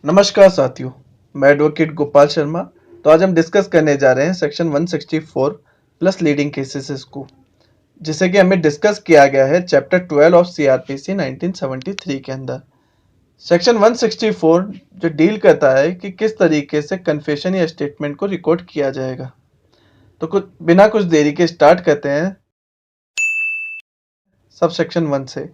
नमस्कार साथियों, मैं एडवोकेट गोपाल शर्मा। तो आज हम डिस्कस करने जा रहे हैं सेक्शन 164 प्लस लीडिंग केसेस को, जिसे कि हमें डिस्कस किया गया है चैप्टर 12 ऑफ सीआरपीसी 1973 के अंदर। सेक्शन 164 जो डील करता है कि किस तरीके से कन्फेशन या स्टेटमेंट को रिकॉर्ड किया जाएगा। तो बिना कुछ देरी के स्टार्ट करते हैं सब सेक्शन 1 से।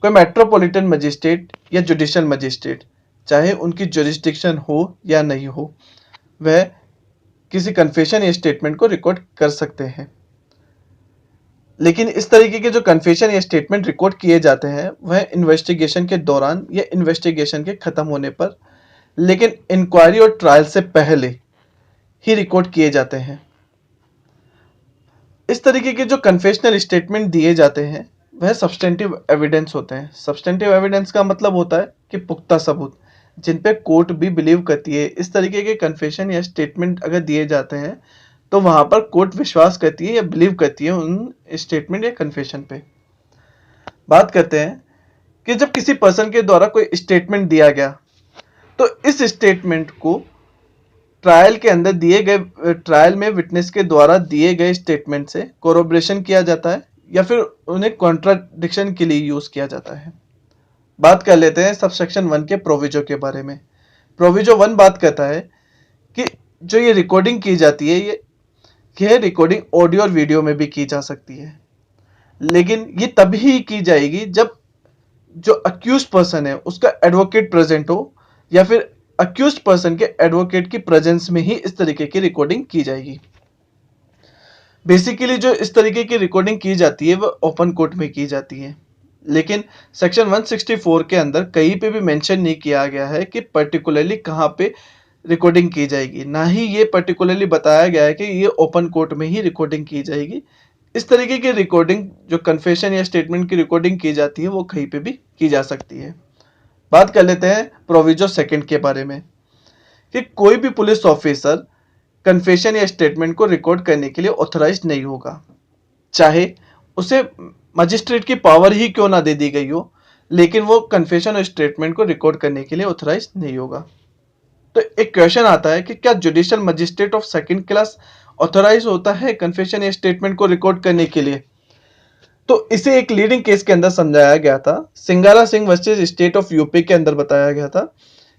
कोई मेट्रोपॉलिटन मजिस्ट्रेट या जुडिशियल मजिस्ट्रेट, चाहे उनकी जुरिस्डिक्शन हो या नहीं हो, वह किसी कन्फेशन या स्टेटमेंट को रिकॉर्ड कर सकते हैं। लेकिन इस तरीके के जो कन्फेशन या स्टेटमेंट रिकॉर्ड किए जाते हैं वह इन्वेस्टिगेशन के दौरान या इन्वेस्टिगेशन के खत्म होने पर, लेकिन इंक्वायरी और ट्रायल से पहले ही रिकॉर्ड किए जाते हैं। इस तरीके के जो कन्फेशनल स्टेटमेंट दिए जाते हैं वह सब्सटेंटिव एविडेंस होते हैं। सब्सटेंटिव एविडेंस का मतलब होता है कि पुख्ता सबूत जिन पे कोर्ट भी बिलीव करती है। इस तरीके के कन्फेशन या स्टेटमेंट अगर दिए जाते हैं तो वहां पर कोर्ट विश्वास करती है या बिलीव करती है उन स्टेटमेंट या कन्फेशन पे। बात करते हैं कि जब किसी पर्सन के द्वारा कोई स्टेटमेंट दिया गया तो इस स्टेटमेंट को ट्रायल के अंदर ट्रायल में विटनेस के द्वारा दिए गए स्टेटमेंट से कोरोबरेशन किया जाता है या फिर उन्हें कॉन्ट्राडिक्शन के लिए यूज किया जाता है। बात कर लेते हैं सबसेक्शन 1 के प्रोविजो के बारे में। प्रोविजो 1 बात करता है कि जो ये रिकॉर्डिंग की जाती है यह रिकॉर्डिंग ऑडियो और वीडियो में भी की जा सकती है, लेकिन ये तभी की जाएगी जब जो अक्यूज पर्सन है उसका एडवोकेट प्रेजेंट हो या फिर अक्यूज पर्सन के एडवोकेट की प्रेजेंस में ही इस तरीके की रिकॉर्डिंग की जाएगी। बेसिकली जो इस तरीके की रिकॉर्डिंग की जाती है वह ओपन कोर्ट में की जाती है, लेकिन सेक्शन 164 के अंदर कहीं पे भी मेंशन नहीं किया गया है कि पर्टिकुलरली कहाँ पे रिकॉर्डिंग की जाएगी। ना ही ये पर्टिकुलरली बताया गया है कि ये ओपन कोर्ट में ही रिकॉर्डिंग की जाएगी। इस तरीके की रिकॉर्डिंग जो कन्फेशन या स्टेटमेंट की रिकॉर्डिंग की जाती है वो कहीं पे भी की जा सकती है। बात कर लेते हैं प्रोविजो सेकंड के बारे में कि कोई भी पुलिस ऑफिसर कन्फेशन या स्टेटमेंट को रिकॉर्ड करने के लिए ऑथराइज नहीं होगा, चाहे उसे मजिस्ट्रेट की पावर ही क्यों ना दे दी गई हो, लेकिन वो कन्फेशन और स्टेटमेंट को रिकॉर्ड करने के लिए ऑथराइज नहीं होगा। तो एक क्वेश्चन आता है कि क्या judicial magistrate of second class authorise होता है कन्फेशन या स्टेटमेंट को रिकॉर्ड करने के लिए? तो इसे एक लीडिंग केस के अंदर समझाया गया था। Singara Singh versus state of UP के अंदर बताया गया था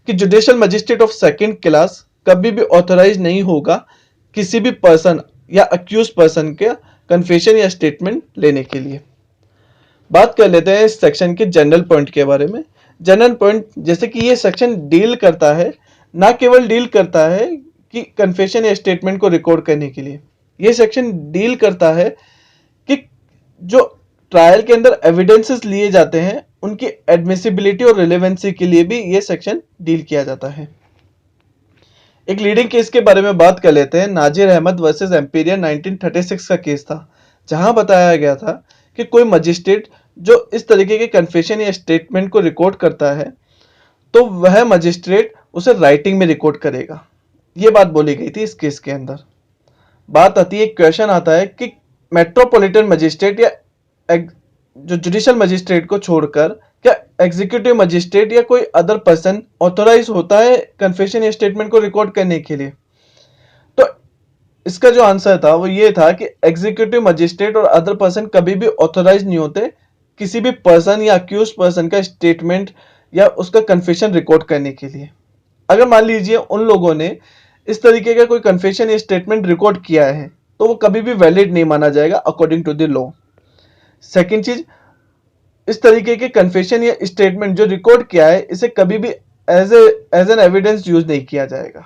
कि judicial magistrate of second class कभी भी ऑथराइज नहीं होगा किसी भी पर्सन या अक्यूज पर्सन के कन्फेशन या स्टेटमेंट लेने के लिए। बात कर लेते हैं इस सेक्शन के जनरल पॉइंट के बारे में। जनरल पॉइंट जैसे कि ये सेक्शन डील करता है, ना केवल डील करता है कि कन्फेशन या स्टेटमेंट को रिकॉर्ड करने के लिए, ये सेक्शन डील करता है कि जो ट्रायल के अंदर एविडेंसेस लिए जाते हैं उनकी एडमिसिबिलिटी और रिलेवेंसी के लिए भी ये सेक्शन डील किया जाता है। एक लीडिंग केस के बारे में बात कर लेते हैं। नाजिर अहमद वर्सेस एम्पीरियर 1936 का केस था, जहां बताया गया था कि कोई मजिस्ट्रेट जो इस तरीके के कन्फेशन या स्टेटमेंट को रिकॉर्ड करता है तो वह मजिस्ट्रेट उसे राइटिंग में रिकॉर्ड करेगा। ये बात बोली गई थी इस केस के अंदर। बात आती है, क्वेश्चन आता है कि मेट्रोपॉलिटन मजिस्ट्रेट या जो जुडिशियल मजिस्ट्रेट को छोड़कर क्या एग्जीक्यूटिव मजिस्ट्रेट या कोई अदर पर्सन ऑथोराइज होता है कन्फेशन या स्टेटमेंट को रिकॉर्ड करने के लिए? तो इसका जो आंसर था वो ये था कि एग्जीक्यूटिव मजिस्ट्रेट और अदर पर्सन कभी भी ऑथोराइज नहीं होते किसी भी पर्सन या अक्यूज पर्सन का स्टेटमेंट या उसका कन्फेशन रिकॉर्ड करने के लिए। अगर मान लीजिए उन लोगों ने इस तरीके का कोई कन्फेशन या स्टेटमेंट रिकॉर्ड किया है तो वो कभी भी वैलिड नहीं माना जाएगा according to the law. Second चीज, इस तरीके के कन्फेशन या स्टेटमेंट जो रिकॉर्ड किया है इसे कभी भी एज एन एविडेंस यूज नहीं किया जाएगा।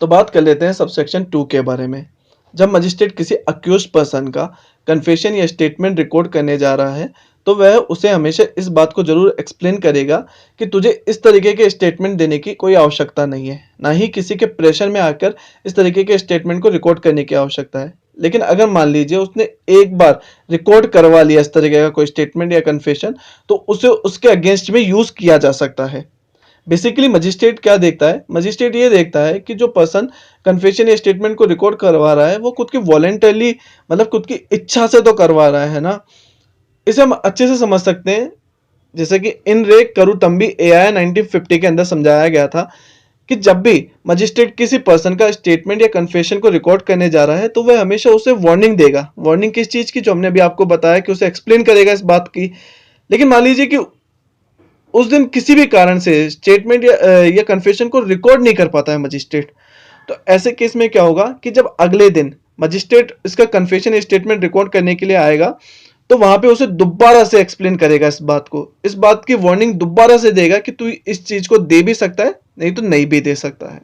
तो बात कर लेते हैं सबसेक्शन 2 के बारे में। जब मजिस्ट्रेट किसी अक्यूज पर्सन का कन्फेशन या स्टेटमेंट रिकॉर्ड करने जा रहा है तो वह उसे हमेशा इस बात को जरूर एक्सप्लेन करेगा कि तुझे इस तरीके के स्टेटमेंट देने की कोई आवश्यकता नहीं है, ना ही किसी के प्रेशर में आकर इस तरीके के स्टेटमेंट को रिकॉर्ड करने की आवश्यकता है। लेकिन अगर मान लीजिए उसने एक बार रिकॉर्ड करवा लिया इस तरीके का कोई स्टेटमेंट या कन्फेशन तो उसे उसके अगेंस्ट में यूज किया जा सकता है। बेसिकली मजिस्ट्रेट क्या देखता है, मजिस्ट्रेट ये देखता है कि जो पर्सन कन्फेशन या स्टेटमेंट को रिकॉर्ड करवा रहा है वो खुद की वॉलेंटरली मतलब खुद की इच्छा से तो करवा रहा है ना। इसे हम अच्छे से समझ सकते हैं जैसे कि इन रे करुतंबी एआई 1950 के अंदर समझाया गया था कि जब भी मजिस्ट्रेट किसी पर्सन का स्टेटमेंट या कन्फेशन को रिकॉर्ड करने जा रहा है तो वह हमेशा उसे वार्निंग देगा। वार्निंग किस चीज की? जो हमने अभी आपको बताया कि उसे एक्सप्लेन करेगा इस बात की। लेकिन मान लीजिए कि उस दिन किसी भी कारण से स्टेटमेंट या कन्फेशन को रिकॉर्ड नहीं कर पाता है मजिस्ट्रेट, तो ऐसे केस में क्या होगा कि जब अगले दिन मजिस्ट्रेट इसका कन्फेशन स्टेटमेंट रिकॉर्ड करने के लिए आएगा तो वहां पे उसे दोबारा से एक्सप्लेन करेगा इस बात को, इस बात की वार्निंग दोबारा से देगा कि तू इस चीज को दे भी सकता है, नहीं तो नहीं भी दे सकता है।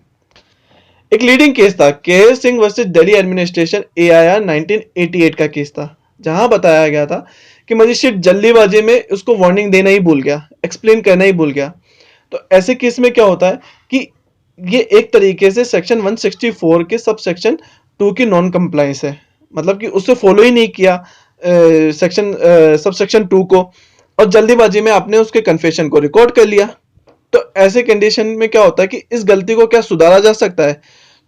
एक लीडिंग केस था के Singh versus Delhi administration AIR 1988 का केस था, जहां बताया गया था कि मजिस्ट्रेट जल्दीबाजी में उसको वार्निंग देना ही भूल गया, एक्सप्लेन करना ही भूल गया। तो ऐसे केस में क्या होता है कि ये एक तरीके से सेक्शन 164 के सब सेक्शन 2 की नॉन कंप्लायंस है, मतलब कि उससे फॉलो ही नहीं किया सेक्शन सब सेक्शन 2 को, और जल्दीबाजी में आपने उसके कन्फेशन को रिकॉर्ड कर लिया। तो ऐसे कंडीशन में क्या होता है कि इस गलती को क्या सुधारा जा सकता है?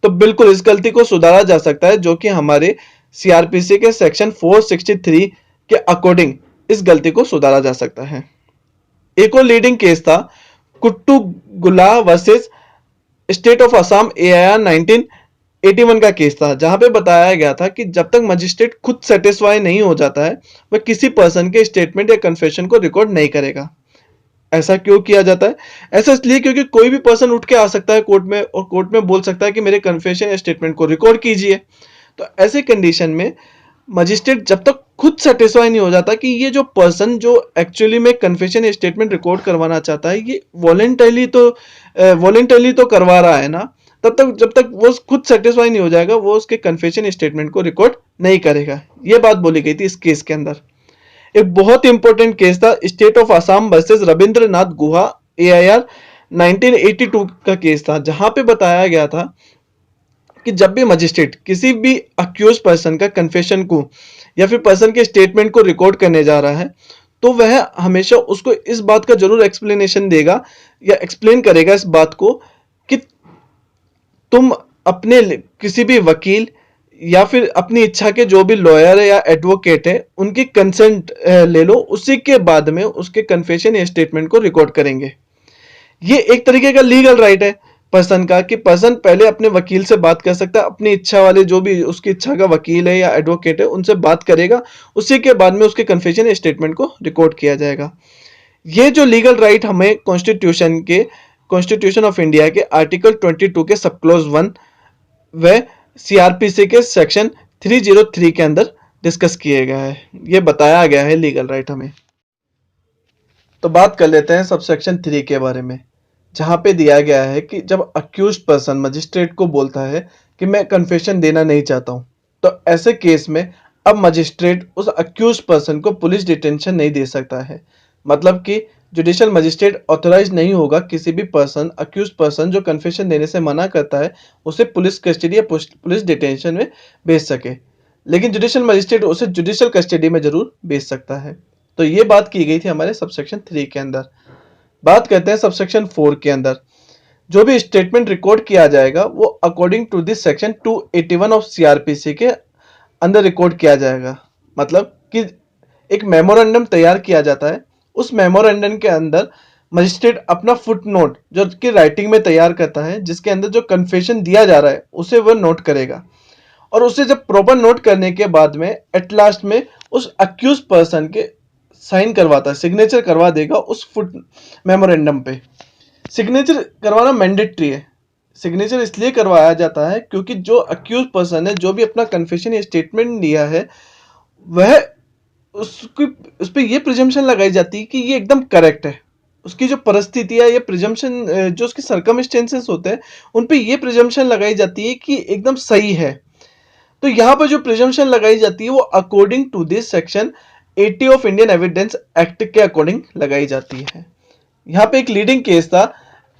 तो बिल्कुल इस गलती को सुधारा जा सकता है, जो कि हमारे सीआरपीसी के सेक्शन 463 के अकॉर्डिंग इस गलती को सुधारा जा सकता है। एक और लीडिंग केस था कुट्टू गुला versus state of Assam AIR 1981 का केस था, जहां पे बताया गया था कि जब तक मजिस्ट्रेट खुद सेटिस्फाई नहीं हो जाता है वह किसी पर्सन के स्टेटमेंट या कन्फेशन को रिकॉर्ड नहीं करेगा। ऐसा क्यों किया जाता है? ऐसा इसलिए क्योंकि कोई भी पर्सन उठ के आ सकता है कोर्ट में और कोर्ट में बोल सकता है कि मेरे कन्फेशन या स्टेटमेंट को रिकॉर्ड कीजिए। तो ऐसे कंडीशन में मजिस्ट्रेट जब तक खुद सेटिस्फाई नहीं हो जाता कि ये जो पर्सन जो एक्चुअली में कन्फेशन या स्टेटमेंट रिकॉर्ड करवाना चाहता है ये वॉलेंटरली तो करवा रहा है ना, तब तक जब तक वो खुद सेटिस्फाई नहीं हो जाएगा वो उसके कन्फेशन स्टेटमेंट को रिकॉर्ड नहीं करेगा। ये बात बोली गई थी इस केस के अंदर। एक बहुत ही इंपॉर्टेंट केस था state of Assam versus Rabindranath Guha AIR 1982 का केस था, जहां पे बताया गया था कि जब भी मजिस्ट्रेट किसी भी अक्यूज पर्सन का कन्फेशन को या फिर पर्सन के स्टेटमेंट को रिकॉर्ड करने जा रहा है तो वह हमेशा उसको इस बात का जरूर एक्सप्लेनेशन देगा या एक्सप्लेन करेगा इस बात को कि तुम अपने किसी भी वकील या फिर अपनी इच्छा के जो भी लॉयर है या एडवोकेट है उनकी कंसेंट ले लो, उसी के बाद में उसके कन्फेशन या स्टेटमेंट को रिकॉर्ड करेंगे। ये एक तरीके का लीगल राइट है पर्सन का कि पर्सन पहले अपने वकील से बात कर सकता है, अपनी इच्छा वाले जो भी उसकी इच्छा का वकील है या एडवोकेट है उनसे बात करेगा, उसी के बाद में उसके कन्फेशन या स्टेटमेंट को रिकॉर्ड किया जाएगा। ये जो लीगल राइट हमें कॉन्स्टिट्यूशन ऑफ इंडिया के आर्टिकल 22 के सब क्लॉज 1 व सीआरपीसी के सेक्शन 303 के अंदर डिस्कस किए गया है, ये बताया गया है लीगल राइट हमें। तो बात कर लेते हैं सबसेक्शन 3 के बारे में, जहां पे दिया गया है कि जब अक्यूज्ड पर्सन मजिस्ट्रेट को बोलता है कि मैं कन्फेशन देना नहीं चाहता हूं, तो ऐसे केस में अब मजिस्ट्रेट उस अक्यूज्ड पर्सन को पुलिस डिटेंशन नहीं दे सकता है। मतलब कि जुडिशियल मजिस्ट्रेट ऑथोराइज नहीं होगा किसी भी पर्सन अक्यूज्ड पर्सन जो कन्फेशन देने से मना करता है उसे पुलिस कस्टडी या पुलिस डिटेंशन में भेज सके, लेकिन जुडिशियल मजिस्ट्रेट उसे जुडिशियल कस्टडी में जरूर भेज सकता है। तो ये बात की गई थी हमारे सबसेक्शन 3 के अंदर। बात करते हैं सबसेक्शन 4 के अंदर। जो भी स्टेटमेंट रिकॉर्ड किया जाएगा वो according to this section 281 of CrPC के अंदर रिकॉर्ड किया जाएगा। मतलब कि एक मेमोरेंडम तैयार किया जाता है, उस मेमोरेंडम के अंदर मजिस्ट्रेट अपना फुट नोट जो कि राइटिंग में तैयार करता है, जिसके अंदर जो कन्फेशन दिया जा रहा है उसे वह नोट करेगा, और उसे जब प्रॉपर नोट करने के बाद में एट लास्ट में उस अक्यूज पर्सन के साइन करवाता है, सिग्नेचर करवा देगा उस फुट मेमोरेंडम पे। सिग्नेचर करवाना मैंडेटरी है। सिग्नेचर इसलिए करवाया जाता है क्योंकि जो अक्यूज पर्सन है, जो भी अपना कन्फेशन या स्टेटमेंट दिया है, वह उसकी उस पर यह प्रिजम्पशन लगाई जाती है कि ये एकदम करेक्ट है। उसकी जो परिस्थिति है, ये प्रिजम्पशन जो उसके सर्कमस्टेंसेस होते हैं उन पे ये प्रिजम्पशन लगाई जाती है कि एकदम सही है। तो यहाँ पर जो प्रिजम्पशन लगाई जाती है वो according to this section 80 of Indian evidence act के अकॉर्डिंग लगाई जाती है। यहाँ पे एक लीडिंग केस था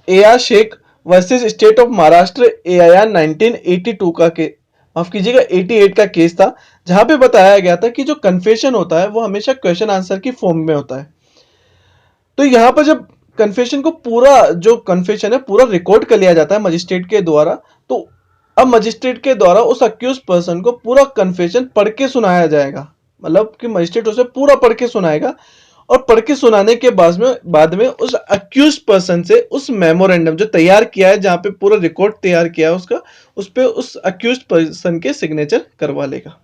AR Sheikh versus state of Maharashtra AIR 1982 का माफ कीजिएगा 88 का केस था, जहां पे बताया गया था कि जो कन्फेशन होता है वो हमेशा क्वेश्चन आंसर की फॉर्म में होता है। तो यहाँ पर जब कन्फेशन को पूरा जो कन्फेशन है पूरा रिकॉर्ड कर लिया जाता है मजिस्ट्रेट के द्वारा, तो अब मजिस्ट्रेट के द्वारा उस अक्यूज पर्सन को पूरा कन्फेशन पढ़ के सुनाया जाएगा। मतलब कि मजिस्ट्रेट उसे पूरा पढ़ के सुनाएगा और पढ़ के सुनाने के बाद में उस अक्यूज्ड पर्सन से उस मेमोरेंडम जो तैयार किया है, जहां पे पूरा रिकॉर्ड तैयार किया है उसका, उस पे उस अक्यूज्ड पर्सन के सिग्नेचर करवा लेगा।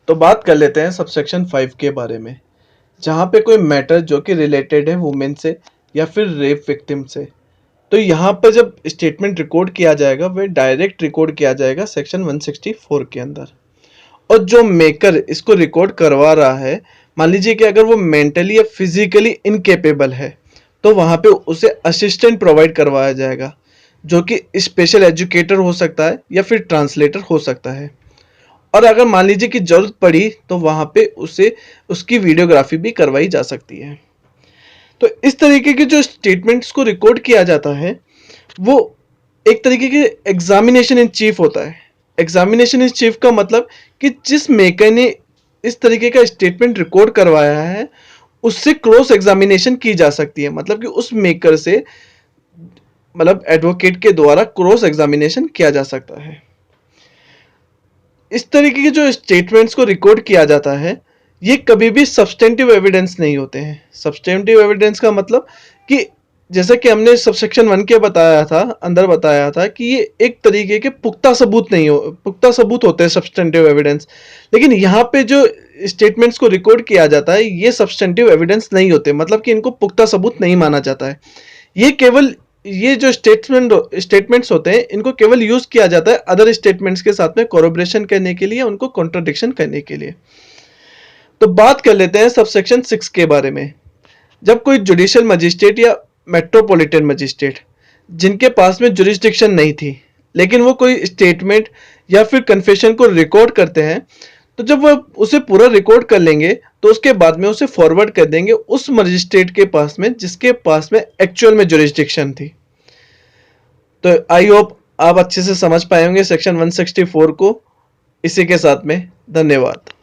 तो बात कर लेते हैं सबसेक्शन 5 के बारे में, जहां पे कोई मैटर जो कि रिलेटेड है वुमेन से या फिर रेप विक्टिम से। तो यहाँ पर जब स्टेटमेंट रिकॉर्ड किया जाएगा वह डायरेक्ट रिकॉर्ड किया जाएगा सेक्शन 164 के अंदर। और जो मेकर इसको रिकॉर्ड करवा रहा है, मान लीजिए कि अगर वो मेंटली या फिजिकली इनकेपेबल है, तो वहां पे उसे असिस्टेंट प्रोवाइड करवाया जाएगा, जो कि स्पेशल एजुकेटर हो सकता है या फिर ट्रांसलेटर हो सकता है। और अगर मान लीजिए कि जरूरत पड़ी तो वहां पे उसे उसकी वीडियोग्राफी भी करवाई जा सकती है। तो इस तरीके के जो स्टेटमेंट्स को रिकॉर्ड किया जाता है वो एक तरीके के एग्जामिनेशन इन चीफ होता है। एग्जामिनेशन इन चीफ का मतलब कि जिस मेकर ने इस तरीके का स्टेटमेंट रिकॉर्ड करवाया है उससे क्रॉस एग्जामिनेशन की जा सकती है, मतलब कि उस मेकर से, मतलब एडवोकेट के द्वारा क्रॉस एग्जामिनेशन किया जा सकता है। इस तरीके के जो स्टेटमेंट्स को रिकॉर्ड किया जाता है ये कभी भी सब्सटेंटिव एविडेंस नहीं होते हैं। सब्सटेंटिव एविडेंस का मतलब कि जैसा कि हमने सबसेक्शन 1 के अंदर बताया था कि ये एक तरीके के पुख्ता सबूत नहीं हो, पुख्ता सबूत होते हैं सब्सटेंटिव एविडेंस। लेकिन यहाँ पे जो स्टेटमेंट्स को रिकॉर्ड किया जाता है ये सब्सटेंटिव एविडेंस नहीं होते, मतलब कि इनको पुख्ता सबूत नहीं माना जाता है। ये केवल ये जो स्टेटमेंट्स होते हैं इनको केवल यूज किया जाता है अदर स्टेटमेंट्स के साथ में कोरोबरेशन करने के लिए, उनको कॉन्ट्रडिक्शन करने के लिए। तो बात कर लेते हैं सबसेक्शन 6 के बारे में। जब कोई जुडिशियल मजिस्ट्रेट या मेट्रोपॉलिटन मजिस्ट्रेट जिनके पास में जुरिस्डिक्शन नहीं थी लेकिन वो कोई स्टेटमेंट या फिर कन्फेशन को रिकॉर्ड करते हैं, तो जब वो उसे पूरा रिकॉर्ड कर लेंगे तो उसके बाद में उसे फॉरवर्ड कर देंगे उस मजिस्ट्रेट के पास में जिसके पास में एक्चुअल में जुरिस्डिक्शन थी। तो आई होप आप अच्छे से समझ पाए होंगे सेक्शन 164 को। इसी के साथ में धन्यवाद।